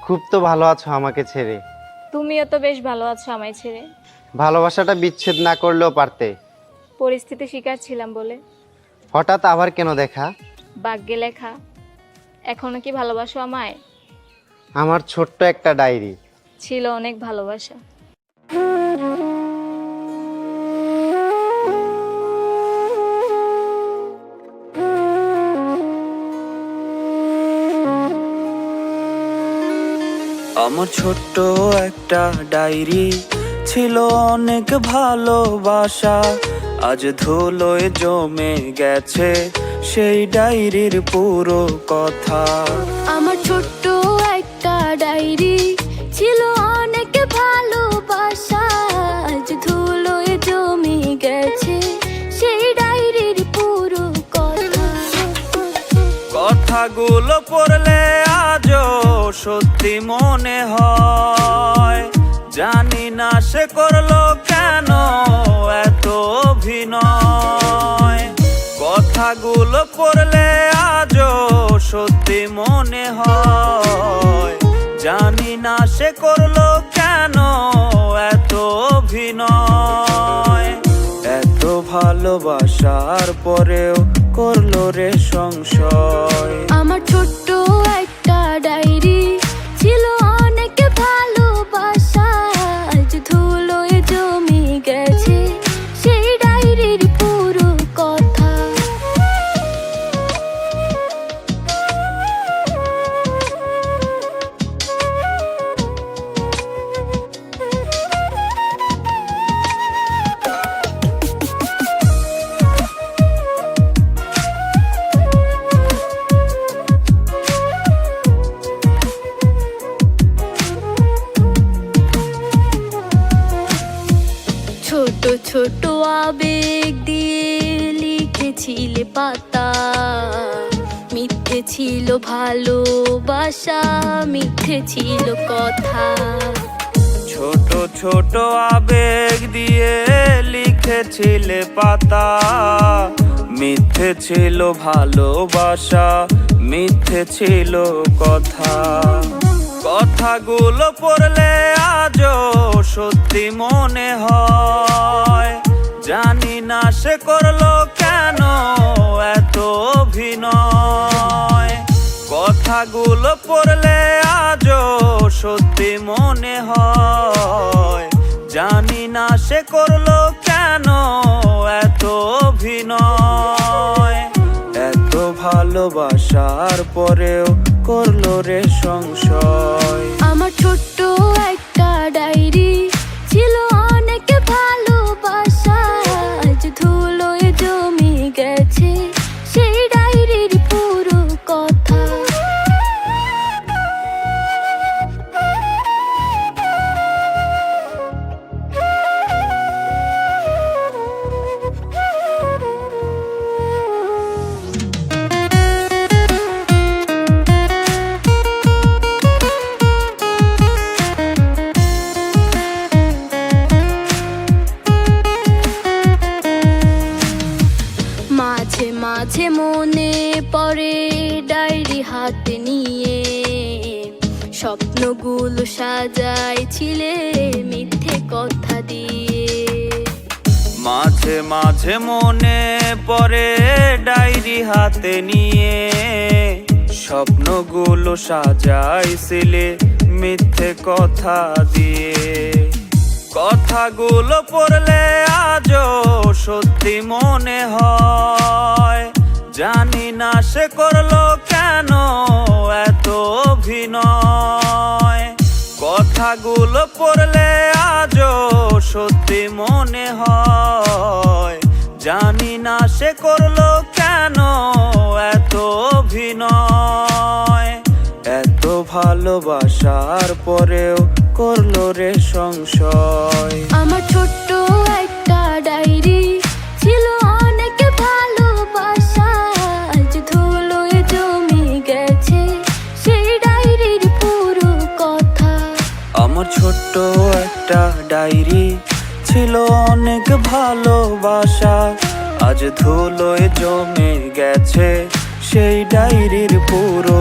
খুব তো ভালো আছো আমাকে ছেড়ে। তুমিও তো বেশ ভালো আছো আমায় ছেড়ে। ভালোবাসাটা বিচ্ছেদ না করলেও পারতে। পরিস্থিতি শিকার ছিলাম বলে। হঠাৎ আবার কেন দেখা? ভাগ্যে লেখা। এখনো কি ভালোবাসো আমায়? আমার ছোট্ট একটা ডায়েরি। ছিল অনেক ভালোবাসা। আমার ছোট্ট একটা ডায়েরি, ছিল অনেক ভালোবাসা। আজ ধুলোয় জমে গেছে সেই ডায়েরির পুরো কথা। আমার ছোট্ট একটা ডায়েরি, ছিল অনেক ভালোবাসা। আজ ধুলোয় জমে গেছে সেই ডায়েরির পুরো কথা। কথাগুলো পড়লে আজও সত্যি মনে হয়। জানি না সে করলো কেন এত অভিনয়। কথাগুলো পড়লে আজও সত্যি মনে হয়। জানি না সে করলো কেন এত অভিনয়। এত ভালোবাসার পরেও করলো রে সংশয়। আমার ছোট্ট একটা ডায়েরি, ছিল অনেক ভালোবাসা। আজ ধুলোয় জমে গেছে সেই ডায়েরির পুরো কথা। ছোট ছোট আবেগ দিয়ে লিখেছিলে পাতা। মিথ্যে ছিল ভালোবাসা, মিথ্যে ছিল কথা। ছোট ছোট আবেগ দিয়ে লিখেছিলে পাতা। মিথ্যে ছিল ভালোবাসা, মিথ্যে ছিল কথা। কথাগুলো পড়লে আজও সত্যি মনে হয়। জানি না সে করলো কেন এত অভিনয়। কথাগুলো পড়লে আজও সত্যি মনে হয়। জানি না সে করলো কেন এত অভিনয়। এত ভালোবাসার পরেও করলো রে সংশয়। আমার ছোট্ট একটা ডায়েরি, ছিল অনেক ভালোবাসা। আজ ধুলোয় জমে গেছে সেই ডায়েরির পুরো কথা। মাঝে মাঝে মনে পড়ে ডায়েরি হাতে নিয়ে। স্বপ্নগুলো সাজাইছিলে মিথ্যে কথা দিয়ে। মাঝে মাঝে মনে পড়ে ডায়েরি হাতে নিয়ে। স্বপ্নগুলো সাজাইছিলে মিথ্যে কথা দিয়ে। কথাগুলো পড়লে আজও সত্যি মনে হয়। জানি না সে করলো কেন এত অভিনয়। কথাগুলো পড়লে আজও সত্যি মনে হয়। জানি না সে করলো কেন এত অভিনয়। এত ভালোবাসার পরেও করলো রে সংশয়। আমার ছোট্ট একটা ডায়েরি, ছিল অনেক ভালোবাসা। আজ ধুলোয় জমে গেছে সেই ডায়েরির পুরো কথা। আমার ছোট্ট একটা ডায়েরি, ছিল অনেক ভালোবাসা। আজ ধুলোয় জমে গেছে সেই ডায়েরির পুরো